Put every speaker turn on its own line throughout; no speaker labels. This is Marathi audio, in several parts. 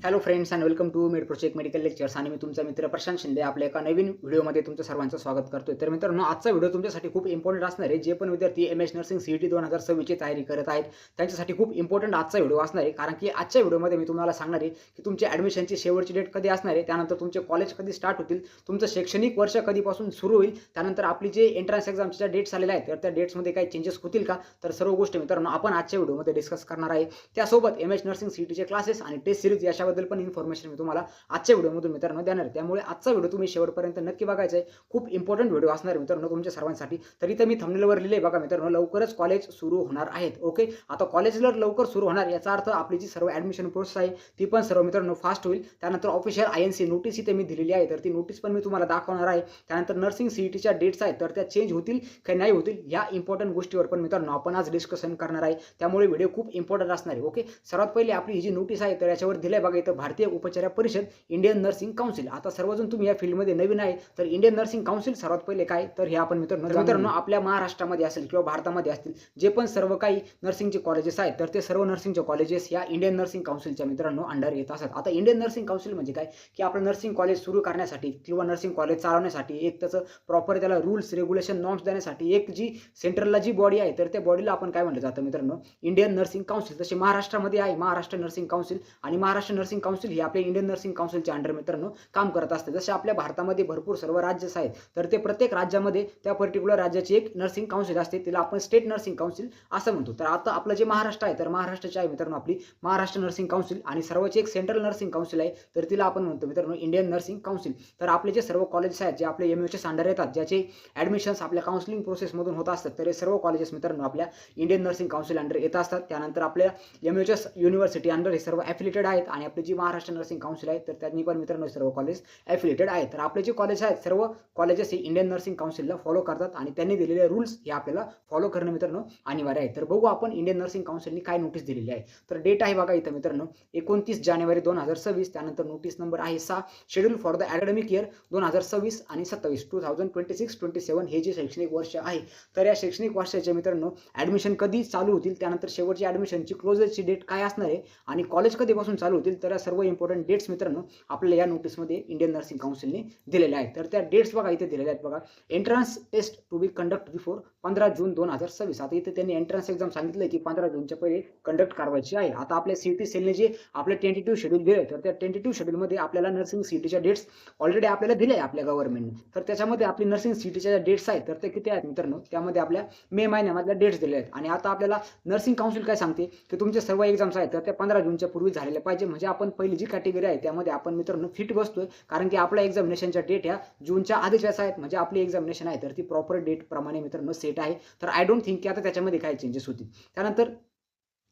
Hello friends and welcome to med project medical lectures आणि मी तुमचा मित्र प्रशांत शिंदे आपल्या एका नवीन व्हिडिओमध्ये तुमचं सर्वांचं स्वागत करतोय. तर मित्रांनो, आजचा व्हिडिओ तुमच्यासाठी खूप इम्पॉर्टंट असणार आहे. जे पण विद्यार्थी एमएस नर्सिंग सीईटी 2026 ची तयारी करत आहेत त्यांच्यासाठी खूप इम्पॉर्टंट आजचा व्हिडिओ असणार आहे. कारण की आजच्या व्हिडिओमध्ये मी तुम्हाला सांगणार आहे की तुमची ॲडमिशनची शेवटची डेट कधी असणार आहे, त्यानंतर तुमचे कॉलेज कधी स्टार्ट होतील, तुमचं शैक्षणिक वर्ष कधीपासून सुरू होईल, त्यानंतर आपली जे एंट्रन्स एक्झामच्या डेट्स आलेल्या आहेत तर त्या डेट्समध्ये काही चेंजेस होतील का, तर सर्व गोष्टी मित्रांनो आपण आजच्या व्हिडिओमध्ये डिस्कस करणार आहे. त्यासोबत एमएस नर्सिंग सीईटीचे क्लासेस आणि टेस्ट सिरीज याच्याबद्दल पण इन्फॉर्मेशन मी तुम्हाला आजच्या व्हिडिओमधून मित्रांनो देणार आहे. त्यामुळे आजचा व्हिडिओ तुम्ही शेवटपर्यंत नक्की बघायचा आहे. खूप इम्पॉर्टंट व्हिडिओ असणार आहे मित्रांनो तुमच्या सर्वांसाठी. तरी तर मी थंबनेलवर लिहिले बघा मित्रांनो, लवकरच कॉलेज सुरू होणार आहेत. ओके, आता कॉलेजला लवकर सुरू होणार याचा अर्थ आपली जी सर्व ॲडमिशन प्रोसेस आहे ती पण सर्व मित्रांनो फास्ट होईल. त्यानंतर ऑफिशियल आयएनसी नोटीस इथे मी दिलेली आहे, तर ती नोटीस पण मी तुम्हाला दाखवणार आहे. त्यानंतर नर्सिंग सीईटीच्या डेट्स आहेत तर त्या चेंज होतील की नाही होतील या इम्पॉर्टंट गोष्टीवर पण मित्रांनो आपण आज डिस्कशन करणार आहे. त्यामुळे व्हिडिओ खूप इम्पॉर्टंट असणार आहे. ओके, सर्वात पहिले आपली ही जी नोटीस आहे तर याच्यावर दिलंय बघा इथं, भारतीय उपचार परिषद इंडियन नर्सिंग काउन्सिल. आता सर्वजण तुम्ही या फील्डमध्ये नवीन आहे तर इंडियन नर्सिंग काउन्सिल सर्वात पहिले काय, तर हे आपण मित्रांनो आपल्या महाराष्ट्रामध्ये असेल किंवा भारतामध्ये असतील जे पण सर्व काही नर्सिंगचे कॉलेजेस आहेत तर ते सर्व नर्सिंगचे कॉलेजेस या इंडियन नर्सिंग काउन्सिलच्या मित्रांनो अंडर येत असतात. आता इंडियन नर्सिंग काउन्सिल म्हणजे काय की आपलं नर्सिंग कॉलेज सुरू करण्यासाठी किंवा नर्सिंग कॉलेज चालवण्यासाठी एक त्याचं प्रॉपर त्याला रूल्स रेग्युलेशन नॉर्म्स देण्यासाठी एक जी सेंट्रलला जी बॉडी आहे तर त्या बॉडीला आपण काय म्हटलं जातं मित्रांनो, इंडियन नर्सिंग काउन्सिल. तसे महाराष्ट्रामध्ये आहे महाराष्ट्र नर्सिंग काउन्सिल आणि महाराष्ट्र नर्सिंग काउन्सिल ही आपल्या इंडियन नर्सिंग काउन्सिलच्या अंडर मित्रांनो काम करत असते. जसे आपल्या भारतामध्ये भरपूर सर्व राज्य आहेत तर ते प्रत्येक राज्यामध्ये त्या पर्टिक्युलर राज्याची एक नर्सिंग काउन्सिल असते, तिला आपण स्टेट नर्सिंग काउन्सिल असं म्हणतो. तर आता आपलं जे महाराष्ट्र आहे तर महाराष्ट्राची आहे मित्रांनो आपली महाराष्ट्र नर्सिंग काउन्सिल आणि सर्वची एक सेंट्रल नर्सिंग काउन्सिल आहे तर तिला आपण म्हणतो मित्रांनो इंडियन नर्सिंग काउन्सिल. तर आपले जे सर्व कॉलेजेस आहेत जे आपले एमयूएचएस अंडर येतात, ज्याचे ॲडमिशन्स आपल्या काउन्सिलिंग प्रोसेसमधून होत असतात, तर हे सर्व कॉलेजेस मित्रांनो आपल्या इंडियन नर्सिंग काउन्सिल अंडर येत असतात. त्यानंतर आपल्या एमयूएचएस युनिव्हर्सिटी अंडर हे सर्व ॲफिलिएटेड आहेत आणि आपली जी महाराष्ट्र नर्सिंग काउन्सिल आहे तर त्यांनी पण मित्रांनो सर्व कॉलेज ॲफिलिएटेड आहेत. तर आपले जे कॉलेज आहेत सर्व कॉलेजेस हे इंडियन नर्सिंग काउन्सिलला फॉलो करतात आणि त्यांनी दिलेले रूल्स हे आपल्याला फॉलो करणं मित्रांनो अनिवार्य आहे. तर बघू आपण इंडियन नर्सिंग काउन्सिलने काय नोटीस दिलेली आहे. तर डेट आहे बघा इथं मित्रांनो 29 जानेवारी 2026. त्यानंतर नोटीस नंबर आहे 6. Schedule for the academic year 2026 आणि 27 2026-27 हे जे शैक्षणिक वर्ष आहे तर या शैक्षणिक वर्षाचे मित्रांनो ॲडमिशन कधी चालू होतील, त्यानंतर शेवटची ॲडमिशनची क्लोजरची डेट काय असणार आहे आणि कॉलेज कधीपासून चालू होतील, तर या सर्व इम्पॉर्टंट डेट्स मित्रांनो आपल्याला या नोटीसमध्ये इंडियन नर्सिंग काउन्सिलने दिलेल्या आहेत. तर त्या डेट्स बघा इथे दिलेल्या आहेत बघा. Entrance test to be conduct before 15 June 2026. आता इथे त्यांनी एंट्रन्स एक्झाम सांगितलं की 15 जूनच्या पहिले कंडक्ट करायची आहे. आता आपल्या सीईटी सेलने जे आपले टेंटेटिव्ह शेड्यूल दिले तर त्या टेंटेटिव्ह शेड्यूलमध्ये आपल्याला नर्सिंग सीईटीच्या डेट्स ऑलरेडी आपल्याला दिले आहे आपल्या गव्हर्नमेंटने. तर त्याच्यामध्ये आपली नर्सिंग सीईटीच्या डेट्स आहेत तर ते किती आहेत मित्रांनो, त्यामध्ये आपल्या मे महिन्यामधल्या डेट्स दिले आहेत. आणि आता आपल्याला नर्सिंग काउन्सिल काय सांगते की तुमचे सर्व एक्झाम्स आहेत तर त्या 15 जूनच्या पूर्वी झालेल्या पाहिजे. म्हणजे आपण पहिली जी कॅटेगरी आहे त्यामध्ये आपण मित्रांनो फिट बसतोय, कारण की आपल्या एक्झामिनेशनच्या डेट ह्या जूनच्या आधीच्याच आहेत. म्हणजे आपली एक्झामिनेशन आहे तर ती प्रॉपर डेट प्रमाणे मित्रांनो सेट आहे. तर आय डोंट थिंक की आता त्याच्यामध्ये काय चेंजेस होतील. त्यानंतर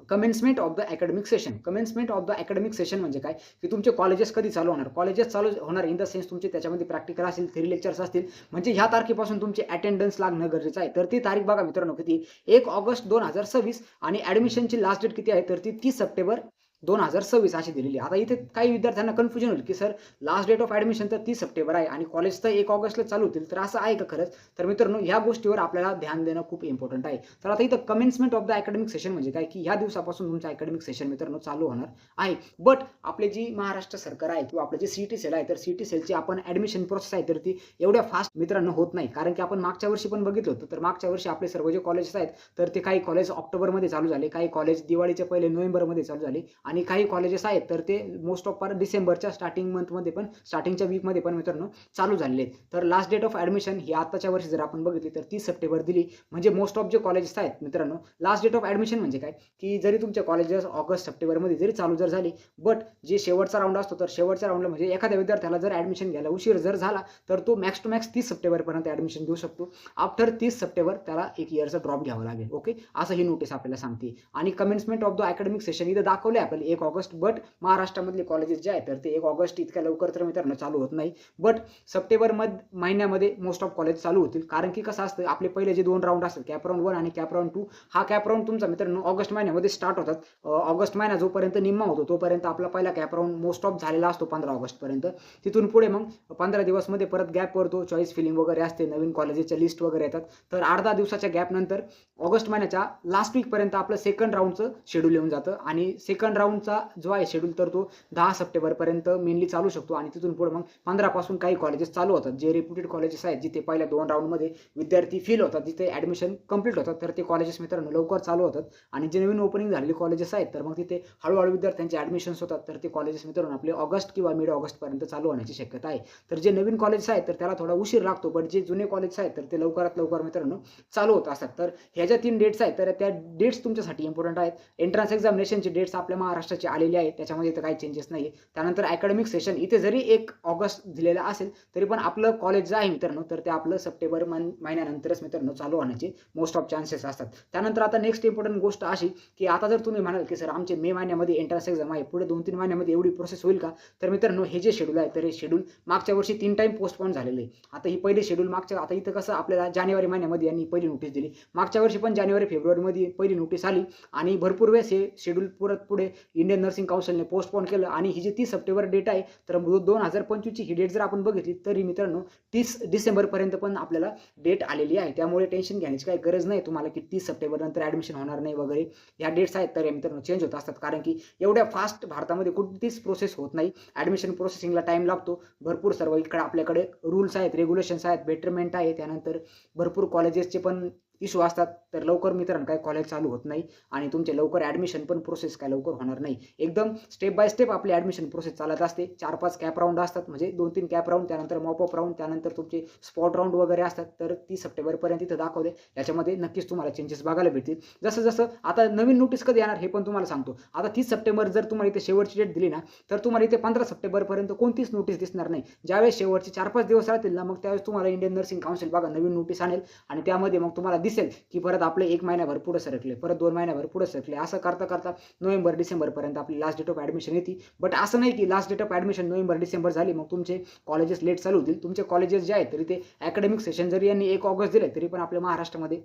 commencement of the academic session. Commencement of the academic session म्हणजे काय की तुमचे कॉलेजेस कधी चालू होणार. कॉलेजेस चालू होणार इन द सेन्स तुमचे त्याच्यामध्ये प्रॅक्टिकल असेल, थेरी लेक्चर्स असतील, म्हणजे ह्या तारखेपासून तुमचे अटेंडन्स लागणं गरजेचं आहे. तर ती तारीख बघा मित्रांनो किती, 1 ऑगस्ट 2026 आणि ॲडमिशनची लास्ट डेट किती आहे तर ती 30 सप्टेंबर 2026 अशी दिलेली आहे. आता इथे काही विद्यार्थ्यांना कन्फ्युजन होईल की sir last date of admission तर 30 सप्टेंबर आहे आणि कॉलेज तर 1 ऑगस्टला चालू होतील, तर असं आहे का खरंच. तर मित्रांनो ह्या गोष्टीवर आपल्याला ध्यान देणं खूप इम्पॉर्टंट आहे. तर आता इथं commencement of the academic session म्हणजे काय की ह्या दिवसापासून तुमचं अकॅडमिक सेशन मित्रांनो चालू होणार आहे. बट आपले जी महाराष्ट्र सरकार आहे किंवा आपले जे सीईटी सेल आहे तर सीईटी सेलची आपण ॲडमिशन प्रोसेस आहे तर ती एवढ्या फास्ट मित्रांनो होत नाही. कारण की आपण मागच्या वर्षी पण बघितलं होतं, तर मागच्या वर्षी आपले सर्व जे कॉलेजेस आहेत तर ते काही कॉलेज ऑक्टोबरमध्ये चालू झाले, काही कॉलेज दिवाळीच्या पहिले नोव्हेंबरमध्ये चालू झाले आणि काही कॉलेजेस आहेत तर ते मोस्ट ऑफ डिसेंबरच्या स्टार्टिंग मंथमध्ये पण स्टार्टिंगच्या वीकमध्ये पण मित्रांनो चालू झालेले आहेत. तर लास्ट डेट ऑफ ॲडमिशन ही आताच्या वर्षी जर आपण बघितली तर 30 सप्टेंबर दिली. म्हणजे मोस्ट ऑफ जे कॉलेजेस आहेत मित्रांनो लास्ट डेट ऑफ ॲडमिशन म्हणजे काय की जरी तुमच्या कॉलेजेस ऑगस्ट सप्टेंबरमध्ये जरी चालू जर झाली, बट जे शेवटचा राऊंड असतो तर शेवटच्या राऊंडला म्हणजे एखाद्या विद्यार्थ्याला जर ॲडमिशन घ्यायला उशीर जर झाला तर तो मॅक्स टू मॅक्स 30 सप्टेंबरपर्यंत ॲडमिशन घेऊ शकतो. आफ्टर 30 सप्टेंबर त्याला 1 इयरचा ड्रॉप घ्यावा लागेल. ओके, असं ही नोटीस आपल्याला सांगते. आणि commencement of the academic session इथं दाखवले आपल्याला 1 ऑगस्ट, बट महाराष्ट्रामधले कॉलेजेस जे आहेत तर ते 1 ऑगस्ट इतक्या लवकर तर मित्रांनो चालू होत नाही. बट सप्टेंबर महिन्यामध्ये मोस्ट ऑफ कॉलेज चालू होतील. कारण की कसं असतं आपले पहिले जे 2 राऊंड असतात कॅप राऊंड 1 आणि कॅप राऊंड 2, हा कॅप राऊंड तुमचा मित्रांनो ऑगस्ट महिन्यामध्ये स्टार्ट होतात. ऑगस्ट महिना जोपर्यंत निम्मा होतो तोपर्यंत आपला पहिला कॅप राऊंड मोस्ट ऑफ झालेला असतो 15 ऑगस्टपर्यंत. तिथून पुढे मग 15 दिवसमध्ये परत गॅप पडतो, चॉईस फिलिंग वगैरे असते, नवीन कॉलेजेसच्या लिस्ट वगैरे येतात. तर 8-10 दिवसाच्या गॅप नंतर ऑगस्ट महिन्याच्या लास्ट वीकपर्यंत आपलं सेकंड राऊंडचं शेड्यूल येऊन जातं आणि सेकंड राऊंडचा जो आहे शेड्यूल तर तो 10 सप्टेंबरपर्यंत मेनली चालू शकतो आणि तिथून पुढे मग 15 पासून काही कॉलेजेस चालू होतात. जे रेप्युटेड कॉलेजेस आहेत जिथे पहिल्या 2 राऊंडमध्ये विद्यार्थी फेल होतात, जिथे ॲडमिशन कंप्लीट होतात, तर ते कॉलेजेस मित्रांनो लवकर चालू होतात. आणि जे नवीन ओपनिंग झालेले कॉलेजेस आहेत तर मग तिथे हळूहळू विद्यार्थ्यांचे ॲडमिशन्स होतात. तर ते कॉलेजेस मित्रांनो आपले ऑगस्ट किंवा मिड ऑगस्टपर्यंत चालू होण्याची शक्यता आहे. तर जे नवीन कॉलेजेस आहेत तर त्याला थोडा उशीर लागतो, बट जे जुने कॉलेजेस आहेत तर ते लवकरात लवकर मित्रांनो चालू होत असतात. तर ह्या ज्या 3 डेट्स आहेत तर त्या डेट्स तुमच्यासाठी इम्पॉर्टंट आहेत. एंट्रन्स एक्झामिनेशनची डेट्स आपल्या महाराष्ट्राची आलेली आहेत, त्याच्यामध्ये तर काही चेंजेस नाही. त्यानंतर अकॅडमिक सेशन इथे जरी 1 ऑगस्ट दिलेला असेल तरी पण आपलं कॉलेज जे आहे मित्रांनो तर ते आपलं सप्टेंबर महिन्यानंतरच मित्रांनो चालू होण्याचे मोस्ट ऑफ चान्सेस असतात. त्यानंतर आता नेक्स्ट इम्पॉर्टंट गोष्ट अशी की आता जर तुम्ही म्हणाल की सर आमचे मे महिन्यामध्ये एंट्रन्स एक्झाम आहे, पुढे 2-3 महिन्यामध्ये एवढी प्रोसेस होईल का? तर मित्रांनो हे जे शेड्यूल आहे तर हे शेड्यूल मागच्या वर्षी 3 टाईम पोस्टपोन झालेलं आहे. आता ही पहिली शेड्यूल मागच्या आता इथं कसं आपल्याला जानेवारी महिन्यामध्ये यांनी पहिली नोटीस दिली. मागच्या वर्षी पण जानेवारी फेब्रुवारीमध्ये पहिली नोटीस आली आणि भरपूर वेळेस हे शेड्यूल परत पुढे इंडियन नर्सिंग काउन्सिलने पोस्टपोन केलं आणि ही जी 30 सप्टेंबर डेट आहे तर 2025ची ही डेट जर आपण बघितली तरी मित्रांनो 30 डिसेंबरपर्यंत पण आपल्याला डेट आलेली आहे. त्यामुळे टेन्शन घेण्याची काही गरज नाही तुम्हाला की 30 सप्टेंबर नंतर ॲडमिशन होणार नाही वगैरे. ह्या डेट्स आहेत तर मित्रांनो चेंज होत असतात, कारण की एवढ्या फास्ट भारतामध्ये कुठलीच प्रोसेस होत नाही. ॲडमिशन प्रोसेसिंगला टाईम लागतो. भरपूर सर्व इकडे आपल्याकडे रूल्स आहेत, रेग्युलेशन्स आहेत, बेटरमेंट आहे, त्यानंतर भरपूर कॉलेजेसचे पण इश्यू असतात. तर लवकर मित्रांनो काय कॉलेज चालू होत नाही आणि तुमचे लवकर ॲडमिशन पण प्रोसेस काय लवकर होणार नाही. एकदम स्टेप बाय स्टेप आपली ॲडमिशन प्रोसेस चालत असते. 4-5 कॅप राऊंड असतात, म्हणजे 2-3 कॅप राऊंड, त्यानंतर मॉपअप राऊंड, त्यानंतर तुमचे स्पॉट राऊंड वगैरे असतात. तर 30 सप्टेंबरपर्यंत इथं दाखवले, याच्यामध्ये नक्कीच तुम्हाला चेंजेस बघायला भेटतील. जसं जसं आता नवीन नोटीस कधी येणार हे पण तुम्हाला सांगतो. आता 30 सप्टेंबर जर तुम्हाला इथे शेवटची डेट दिली ना तर तुम्हाला इथे 15 सप्टेंबरपर्यंत कोणतीच नोटीस दिसणार नाही. ज्यावेळेस शेवटचे 4-5 दिवस राहतील ना मग त्यावेळेस तुम्हाला इंडियन नर्सिंग काउन्सिल बघा नवीन नोटीस आणेल आणि त्यामध्ये मग तुम्हाला दिसेल की परत आपले 1 महिनाभर पुढे सरकले, परत 2 महिन्याभर पुढे सरकले. असं करता करता नोव्हेंबर डिसेंबरपर्यंत आपली लास्ट डेट ऑफ ॲडमिशन येते. बट असं नाही की लास्ट डेट ऑफ ॲडमिशन नोव्हेंबर डिसेंबर झाली मग तुमचे कॉलेजेस लेट चालू होतील. तुमचे कॉलेजेस जे आहेत तरी ते अकॅडमिक सेशन जरी यांनी 1 ऑगस्ट दिले तरी पण आपल्या महाराष्ट्रामध्ये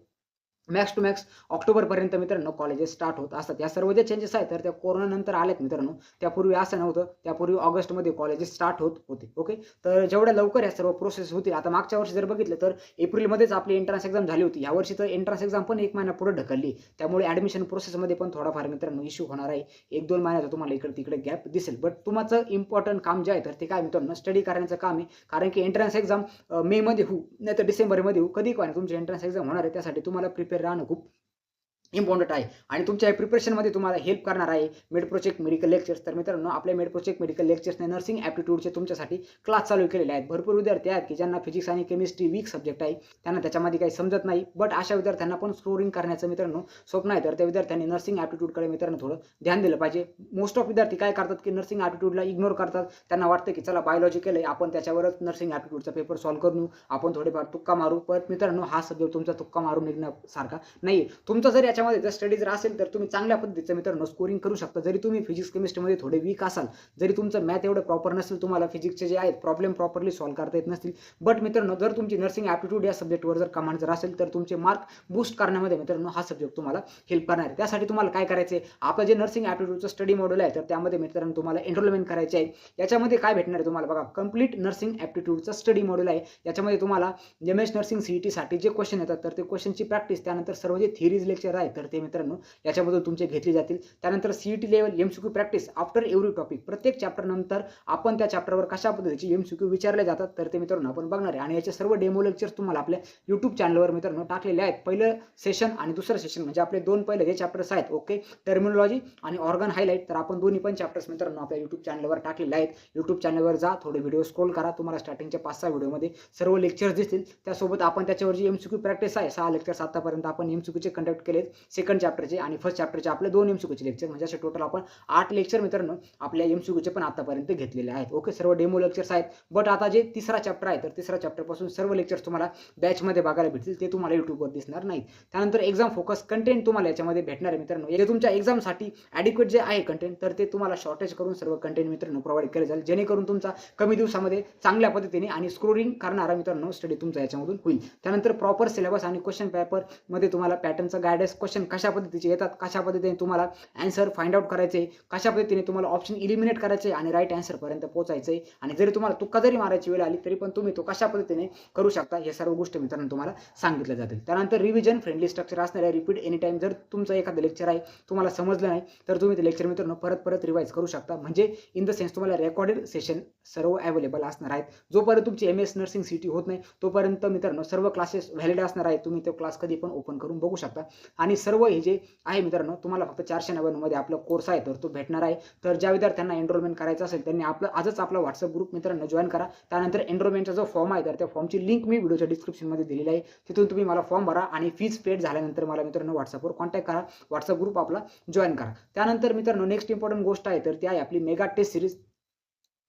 मॅक्स टू मॅक्स ऑक्टोबरपर्यंत मित्रांनो कॉलेजेस स्टार्ट होत असतात. या सर्व जे चेंजेस आहेत तर त्या कोरोनानंतर आलेत मित्रांनो. त्यापूर्वी असं नव्हतं. त्यापूर्वी ऑगस्टमध्ये कॉलेजेस स्टार्ट होत होते. ओके, तर जेवढ्या लवकर या सर्व प्रोसेस होतील. आता मागच्या वर्षी जर बघितलं तर एप्रिलमध्येच आपली एंट्रन्स एक्झाम झाली होती. यावर्षी तर एंट्रन्स एक्झाम पण 1 महिना पुढे ढकलली. त्यामुळे ॲडमिशन प्रोसेसमध्ये पण थोडाफार मित्रांनो इश्यू होणार आहे. 1-2 महिन्याचा तुम्हाला इकडे तिकडे गॅप दिसेल. बट तुमचं इम्पॉर्टंट काम जे आहे तर ते काय मित्रांनो स्टडी करण्याचं काम आहे. कारण की एंट्रन्स एक्झाम मेमध्ये होऊ नाही तर डिसेंबरमध्ये होऊ, कधी काय तुमची एंट्रन्स एक्झाम होणार आहे. त्यासाठी तुम्हाला प्रिपेअर राहणं खूप इम्पॉर्टंट आहे आणि तुमच्या या प्रिपरेशनमध्ये तुम्हाला हेल्प करणार आहे मेड प्रोजेक्ट मेडिकल लेक्चर्स. तर मित्रांनो आपल्या मेड प्रोजेक्ट मेडिकल लेक्चर्सने नर्सिंग ॲप्टिट्यूडचे तुमच्यासाठी क्लास चालू केलेले आहेत. भरपूर विद्यार्थी आहेत की ज्यांना फिजिक्स आणि केमिस्ट्री वीक सब्जेक्ट आहे, त्यांना त्याच्यामध्ये काही समजत नाही. बट अशा विद्यार्थ्यांना पण स्कोरिंग करण्याचं मित्रांनो स्वप्न आहे. तर त्या विद्यार्थ्यांनी नर्सिंग ॲप्टिट्यूडकडे मित्रांनो थोडं ध्यान दिलं पाहिजे. मोस्ट ऑफ विद्यार्थी काय करतात की नर्सिंग ॲप्टिट्यूडला इग्नोर करतात. त्यांना वाटतं की चला बायोलॉजी केलं आहे आपण त्याच्यावरच नर्सिंग ॲप्टिट्यूडचा पेपर सॉल्व्ह करून आपण थोडेफार तुक्का मारू. पण मित्रांनो हा सब्जेक्ट तुमचा तुक्का मारून निघण्यासारखा नाही. तुमचा जर याच्यामध्ये जर स्टडी जर असेल तर तुम्ही चांगल्या पद्धतीचं मित्रांनो स्कोरिंग करू शकता. जरी तुम्ही फिजिक्स केमिस्ट्रीमध्ये थोडे वीक असाल, जरी तुमचं मॅथ एवढं प्रॉपर नसेल, तुम्हाला फिजिक्सचे जे आहेत प्रॉब्लेम प्रॉपरली सॉल्व्ह करता येत नसतील, बट मित्रांनो जर तुमची नर्सिंग ॲप्टिट्यूड या सब्जेक्टवर जर कमांड जर असेल तर तुमचे मार्क बूस्ट करण्यामध्ये मित्रांनो हा सब्जेक्ट तुम्हाला हेल्प करणार आहे. त्यासाठी तुम्हाला काय करायचं आहे, आपलं जे नर्सिंग ॲप्टिट्यूडचं स्टडी मॉड्यूल आहे तर त्यामध्ये मित्रांनो तुम्हाला एनरोलमेंट करायचे आहे. याच्यामध्ये काय भेटणार आहे तुम्हाला बघा, कंप्लीट नर्सिंग ॲप्टिट्यूडचं स्टडी मॉड्यूल आहे. याच्यामध्ये तुम्हाला MS नर्सिंग CET जे क्वेश्चन येतात तर ते क्वेश्चनची प्रॅक्टिस, त्यानंतर सर्व जे थिअरीज लेक्चर आहे तर ते मित्रांनो याच्यामधून तुमचे घेतले जातील. त्यानंतर CET level MCQ practice after every topic. प्रत्येक चॅप्टर नंतर आपण त्या चॅप्टरवर कशा पद्धतीचे MCQ विचारले जातात तर ते मित्रांनो आपण बघणार आहे. आणि याचे सर्व डेमो लेक्चर्स तुम्हाला आपल्या YouTube चॅनलवर मित्रांनो टाकलेले आहेत. पहिलं सेशन आणि दुसरं सेशन म्हणजे आपले 2 पहिले जे चॅप्टर्स आहेत ओके, टर्मिनॉलॉजी आणि ऑर्गन हायलाइट, तर आपण दोन्ही पण चॅप्टर्स मित्रांनो आपल्या YouTube चॅनलवर टाकलेले आहेत. YouTube चॅनलवर जा, थोडे व्हिडिओ स्क्रोल करा, तुम्हाला स्टार्टिंगच्या 5-6 व्हिडिओमध्ये सर्व लेक्चर्स दिसतील. त्यासोबत आपण त्याच्यावर जी MCQ प्रॅक्टिस आहे 6 लेक्चर्स आतापर्यंत आपण MCQचे कंडक्ट केलेत. सेकंड चॅप्टरचे आणि फर्स्ट चॅप्टरचे आपले 2 MCQचे लेक्चर, म्हणजे असे टोटल आपण 8 लेक्चर मित्रांनो आपल्या MCQचे पण आतापर्यंत घेतलेले आहेत. ओके, सर्व डेमो लेक्चर्स आहेत. बट आता जे तिसरा चॅप्टर आहे तर तिसरा चॅप्टरपासून सर्व लेक्चर्स तुम्हाला बॅचमध्ये बघायला भेटतील, ते तुम्हाला YouTubeवर दिसणार नाहीत. त्यानंतर एक्झाम फोकस कंटेंट तुम्हाला याच्यामध्ये भेटणार आहे मित्रांनो. हे तुमच्या एक्झामसाठी ॲडिक्वेट जे आहे कंटेंट तर ते तुम्हाला शॉर्टेज करून सर्व कंटेंट मित्रांनो प्रोव्हाइड केले जाईल, जेणेकरून तुमचा कमी दिवसामध्ये चांगल्या पद्धतीने आणि स्कोरिंग करणारा मित्रांनो स्टडी तुमचा याच्यामधून होईल. त्यानंतर प्रॉपर सिलेबस आणि क्वेश्चन पेपरमध्ये तुम्हाला पॅटर्नचा गायडन्स क्वेश्चन कशा पद्धतीचे येतात, कशा पद्धतीने तुम्हाला आन्सर फाइंड आउट करायचे, कशा पद्धतीने तुम्हाला ऑप्शन इलिमिनेट करायचे आणि राईट आन्सरपर्यंत पोहोचायचे आणि जरी तुम्हाला तुक्का जरी मारायची वेळ आली तरी पण तुम्ही तो कशा पद्धतीने करू शकता हे सर्व गोष्टी मित्रांनो तुम्हाला सांगितल्या जातील. त्यानंतर रिव्हिजन फ्रेंडली स्ट्रक्चर असणार आहे. Repeat any time. जर तुमचं एखादं लेक्चर आहे तुम्हाला समजलं नाही तर तुम्ही ते लेक्चर मित्रांनो परत रिवाइज करू शकता. म्हणजे इन द सेन्स तुम्हाला रेकॉर्डेड सेशन सर्व अवेलेबल असणार आहेत. जोपर्यंत तुमची MS नर्सिंग CET होत नाही तोपर्यंत मित्रांनो सर्व क्लासेस व्हॅलिड असणार आहेत. तुम्ही तो क्लास कधी पण ओपन करून बघू शकता आणि सर्व हे जे आहे मित्रांनो तुम्हाला फक्त 499 मध्ये आपला कोर्स आहे तर तो भेटणार आहे. तर ज्या विद्यार्थ्यांना एनरोलमेंट करायचं असेल त्यांनी आजच आपला WhatsApp ग्रुप मित्रांनो जॉईन करा. त्यानंतर एनरोलमेंटचा जो फॉर्म आहे तर त्या फॉर्मची लिंक मी व्हिडिओच्या डिस्क्रिप्शनमध्ये दिलेली आहे. तिथून तुम्ही मला फॉर्म भरा आणि फीज पेड झाल्यानंतर मला मित्रांनो WhatsAppवर कॉन्टॅक्ट करा. WhatsApp ग्रुप आपला जॉईन करा. त्यानंतर मित्रांनो नेक्स्ट इम्पॉर्टंट गोष्ट आहे तर ती आहे आपली मेगा टेस्ट सिरीज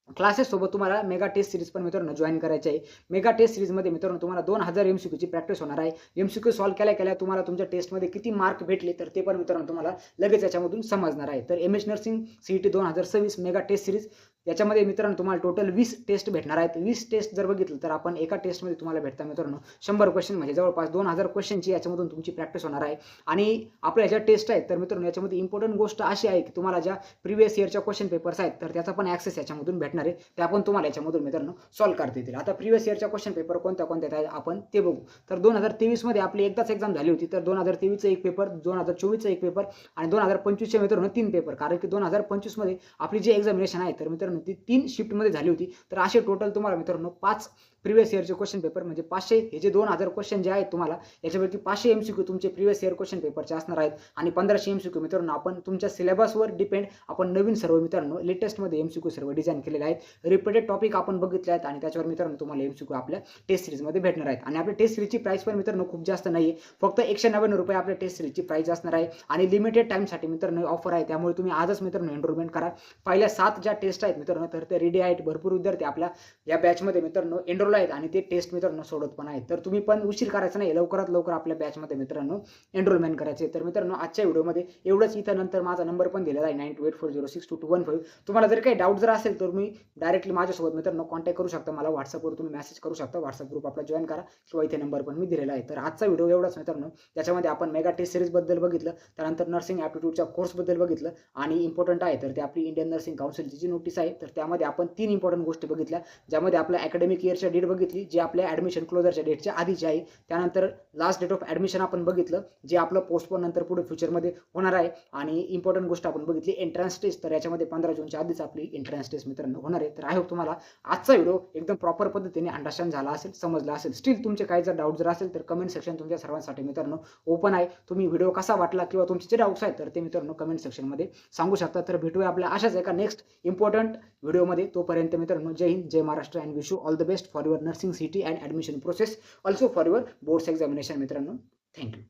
क्लासेस सोबत तुम्हाला मेगा टेस्ट सिरीज पण मित्रांनो जॉईन करायचे आहे. मेगा टेस्ट सीरीजमध्ये मित्रांनो तुम्हाला 2000 MCQची प्रॅक्टिस होणार आहे. MCQ सॉल्व्ह केल्या तुम्हाला तुमच्या टेस्टमध्ये किती मार्क भेटले तर ते पण मित्रांनो तुम्हाला लगेच याच्यामधून समजणार आहे. तर MS nursing CET 2026 mega test series याच्यामध्ये मित्रांनो तुम्हाला टोटल 20 टेस्ट भेटणार आहेत. 20 टेस्ट जर बघितलं तर आपण एका टेस्टमध्ये तुम्हाला भेटता मित्रांनो 100 क्वेश्चन म्हणजे जवळपास 2000 क्वेश्चनची याच्यामधून तुमची प्रॅक्टिस होणार आहे. आणि आपल्या ज्या टेस्ट आहेत तर मित्रांनो याच्यामध्ये इम्पॉर्टंट गोष्ट अशी आहे की तुम्हाला ज्या प्रिव्हियस इयरच्या क्वेश्चन पेपर्स आहेत तर त्याचा पण ॲक्सेस याच्यामधून भेटणार आहे. त्या पण तुम्हाला याच्यामधून मित्रांनो सॉल्व्ह करता येतील. आता प्रिव्हियस इयरच्या क्वेश्चन पेपर कोणत्या आहेत आपण ते बघू. तर 2023 मध्ये आपली एकदाच एक्झाम झाली होती. तर 2023चा एक पेपर, 2024चा एक पेपर आणि 2025च्या मित्रांनो 3 पेपर. कारण की 2025 मध्ये आपली जी एक्झामिनेशन आहे तर मित्रांनो ती 3 शिफ्टमध्ये झाली होती. तर असे टोटल तुम्हाला मित्रांनो 5 प्रिव्हियस इयरचे क्वेश्चन पेपर म्हणजे 500 हे जे 2000 क्वेश्चन जे आहेत तुम्हाला याच्यापैकी 500 MCQ तुमचे प्रिव्हियस इयर क्वेश्चन पेपरचे असणार आहेत आणि 1500 MCQ मित्रांनो आपण तुमच्या सिलेबसवर डिपेंड आपण नवीन सर्व मित्रांनो लेटेस्टमध्ये MCQ सर्व डिझाईन केलेले आहेत. रिपीटेड टॉपिक आपण बघितले आहेत आणि त्याच्यावर मित्रांनो तुम्हाला MCQ आपल्या टेस्ट सिरीजमध्ये भेटणार आहेत. आणि आपल्या टेस्ट सिरीजची प्राइस पण मित्रांनो खूप जास्त नाही आहे. फक्त 199 रुपये आपल्या टेस्ट सिरीजची प्राइस असणार आहे आणि लिमिटेड टाईमसाठी मित्रांनो ऑफर आहे. त्यामुळे तुम्ही आजच मित्रांनो एनरोलमेंट करा. पहिल्या 7 ज्या टेस्ट आहेत मित्रांनो तर ते रेडी आहेत. भरपूर विद्यार्थी आपल्या या बॅचमध्ये मित्रांनो एनरोल आहेत आणि ते टेस्ट मित्रांनो सोडत पण आहेत. तर तुम्ही पण उशीर करायचा नाही. लवकरात लवकर आपल्या बॅचमध्ये मित्रांनो एनरोलमेंट करायचे. तर मित्रांनो आजच्या व्हिडिओमध्ये एवढंच. इथं नंतर माझा नंबर पण दिलेला आहे 9284062215. तुम्हाला जर काही डाऊट जर असेल तर तुम्ही डायरेक्टली माझ्यासोबत मित्रांनो कॉन्टॅक्ट करू शकता. मला WhatsAppवर तुम्ही मेसेज करू शकता. WhatsApp ग्रुप आपला जॉईन करा किंवा इथे नंबर पण मी दिलेला आहे. तर आजचा व्हिडिओ एवढाच मित्रांनो. त्याच्यामध्ये आपण मेगा टेस्ट सिरीजबद्दल बघितलं, त्यानंतर नर्सिंग ॲप्टिट्यूडच्या कोर्सबद्दल बघितलं आणि इम्पॉर्टंट आहे तर ते आपली इंडियन नर्सिंग काउन्सिलची जी नोटीस आहे तर त्यामध्ये आपण 3 इम्पॉर्टंट गोष्टी बघितल्या. ज्यामध्ये आपल्या अकॅडमिक इयरच्या डेट बघितली जी आपल्या ॲडमिशन क्लोजरच्या डेटच्या आधीची आहे. त्यानंतर लास्ट डेट ऑफ ॲडमिशन आपण बघितलं जे आपलं पोस्टपोन नंतर पुढे फ्युचरमध्ये होणार आहे. आणि इम्पॉर्टंट गोष्ट आपण बघितली एंट्रन्स टेस्ट. तर याच्यामध्ये 15 जूनच्या आधीच आपली एंट्रन्स टेस्ट मित्रांनो होणार आहे. तर आय होप तुम्हाला आजचा व्हिडिओ एकदम प्रॉपर पद्धतीने अंडरस्टँड झाला असेल, समजला असेल. स्टील तुमचे काही जर डाऊट जर असेल तर कमेंट सेक्शन तुमच्या सर्वांसाठी मित्रांनो ओपन आहे. तुम्ही व्हिडिओ कसा वाटला किंवा तुमचे जे डाऊट्स आहेत तर ते मित्रांनो कमेंट सेक्शनमध्ये सांगू शकता. तर भेटूया आपल्या अशाच एका नेक्स्ट इम्पॉर्टंट व्हिडिओमध्ये. तोपर्यंत मित्रांनो जय हिंद, जय Maharashtra and wish you all the best for your nursing CET and admission process, also for your boards examination मित्रांनो. थँक्यू.